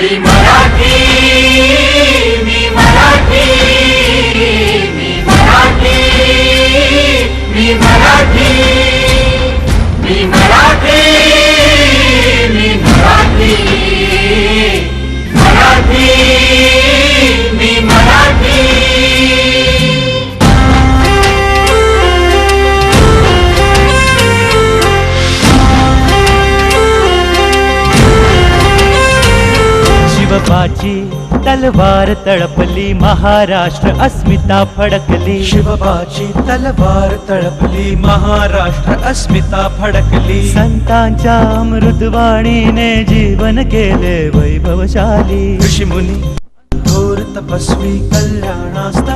मी मराठी, मी मराठी, मी मराठी, मी मराठी, मी मराठी, मी मराठी, मराठी, मी मराठी. शिवबाची तलवार तळपली, महाराष्ट्र अस्मिता फडकली. शिवबाची तलवार तळपली, महाराष्ट्र अस्मिता फडकली. संतांच्या अमृतवाणीने जीवन केले वैभवशाली. ऋषीमुनी थोर तपस्वी कल्याणास्तव